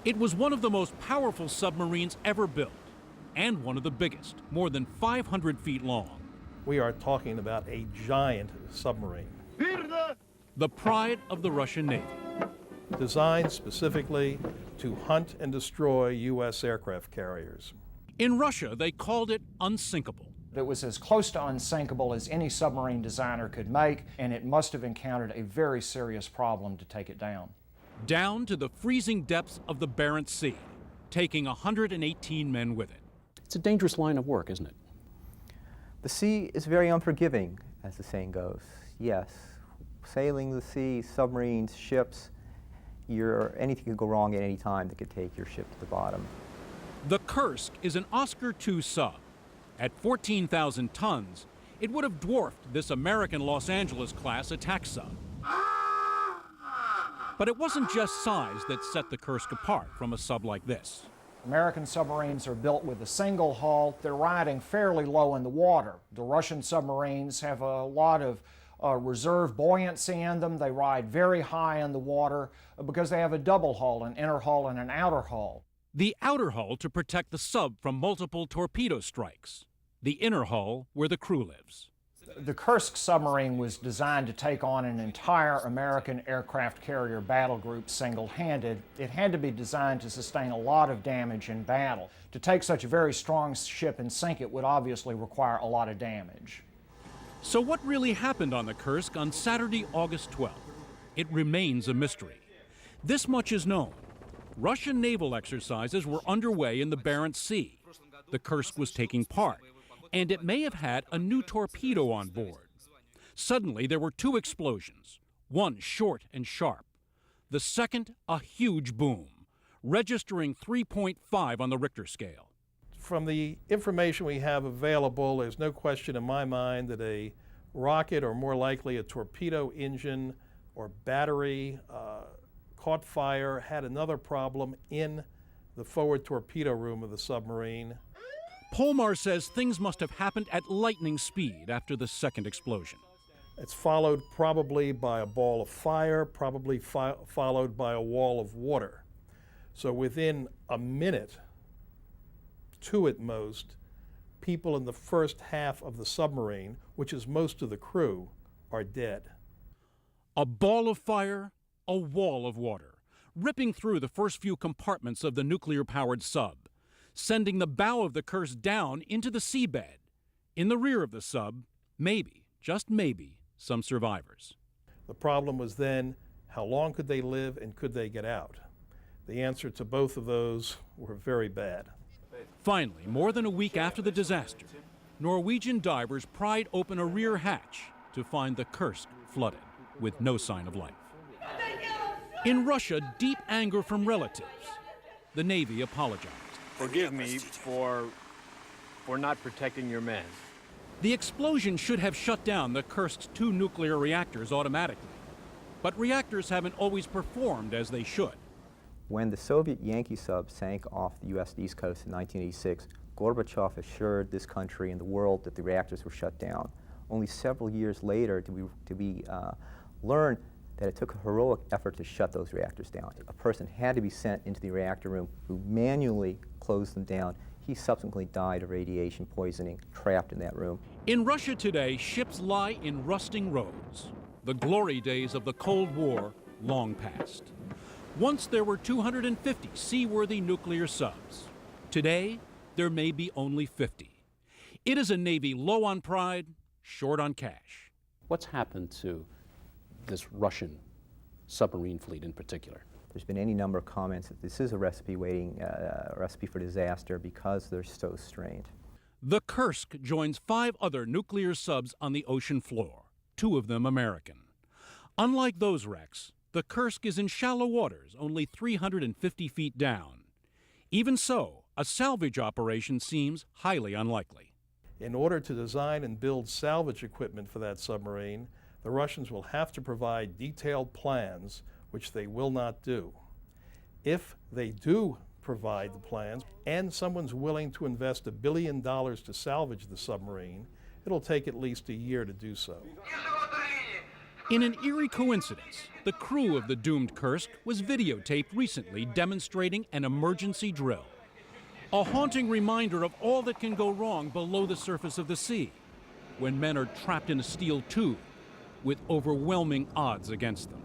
It was one of the most powerful submarines ever built, and one of the biggest, more than 500 feet long. We are talking about a giant submarine. The pride of the Russian Navy. Designed specifically to hunt and destroy U.S. aircraft carriers. In Russia, they called it unsinkable. It was as close to unsinkable as any submarine designer could make, and it must have encountered a very serious problem to take it down. Down to the freezing depths of the Barents Sea, taking 118 men with it. It's a dangerous line of work, isn't it? The sea is very unforgiving, as the saying goes. Yes, sailing the sea, submarines, ships, anything could go wrong at any time that could take your ship to the bottom. The KURSK is an Oscar II sub. At 14,000 tons, it would have dwarfed this American Los Angeles-class attack sub. But it wasn't just size that set the KURSK apart from a sub like this. American submarines are built with a single hull. They're riding fairly low in the water. The Russian submarines have a lot of reserve buoyancy in them. They ride very high in the water because they have a double hull, an inner hull and an outer hull. The outer hull to protect the sub from multiple torpedo strikes. The inner hull where the crew lives. The KURSK submarine was designed to take on an entire American aircraft carrier battle group single-handed. It had to be designed to sustain a lot of damage in battle. To take such a very strong ship and sink it would obviously require a lot of damage. So what really happened on the KURSK on Saturday, August 12th? It remains a mystery. This much is known. Russian naval exercises were underway in the Barents Sea. The KURSK was taking part, and it may have had a new torpedo on board. Suddenly, there were two explosions, one short and sharp. The second, a huge boom, registering 3.5 on the Richter scale. From the information we have available, there's no question in my mind that a rocket, or more likely a torpedo engine or battery, caught fire, had another problem in the forward torpedo room of the submarine. Polmar says things must have happened at lightning speed after the second explosion. It's followed probably by a ball of fire, probably followed by a wall of water. So within a minute, two at most, people in the first half of the submarine, which is most of the crew, are dead. A ball of fire, a wall of water, ripping through the first few compartments of the nuclear-powered sub, sending the bow of the KURSK down into the seabed. In the rear of the sub, maybe, just maybe, some survivors. The problem was then, how long could they live and could they get out? The answer to both of those were very bad. Finally, more than a week after the disaster, Norwegian divers pried open a rear hatch to find the KURSK flooded with no sign of life. In Russia, deep anger from relatives. The Navy apologized. Forgive me for not protecting your men. The explosion should have shut down the KURSK's two nuclear reactors automatically. But reactors haven't always performed as they should. When the Soviet Yankee sub sank off the U.S. East Coast in 1986, Gorbachev assured this country and the world that the reactors were shut down. Only several years later did we learn that it took a heroic effort to shut those reactors down. A person had to be sent into the reactor room who manually closed them down. He subsequently died of radiation poisoning, trapped in that room. In Russia today, ships lie in rusting roads. The glory days of the Cold War long past. Once there were 250 seaworthy nuclear subs. Today, there may be only 50. It is a Navy low on pride, short on cash. What's happened to this Russian submarine fleet in particular? There's been any number of comments that this is a recipe for disaster because they're so strained. The KURSK joins 5 other nuclear subs on the ocean floor, 2 of them American. Unlike those wrecks, the KURSK is in shallow waters, only 350 feet down. Even so, a salvage operation seems highly unlikely. In order to design and build salvage equipment for that submarine, the Russians will have to provide detailed plans, which they will not do. If they do provide the plans, and someone's willing to invest $1 billion to salvage the submarine, it'll take at least a year to do so. In an eerie coincidence, the crew of the doomed Kursk was videotaped recently demonstrating an emergency drill. A haunting reminder of all that can go wrong below the surface of the sea when men are trapped in a steel tube with overwhelming odds against them.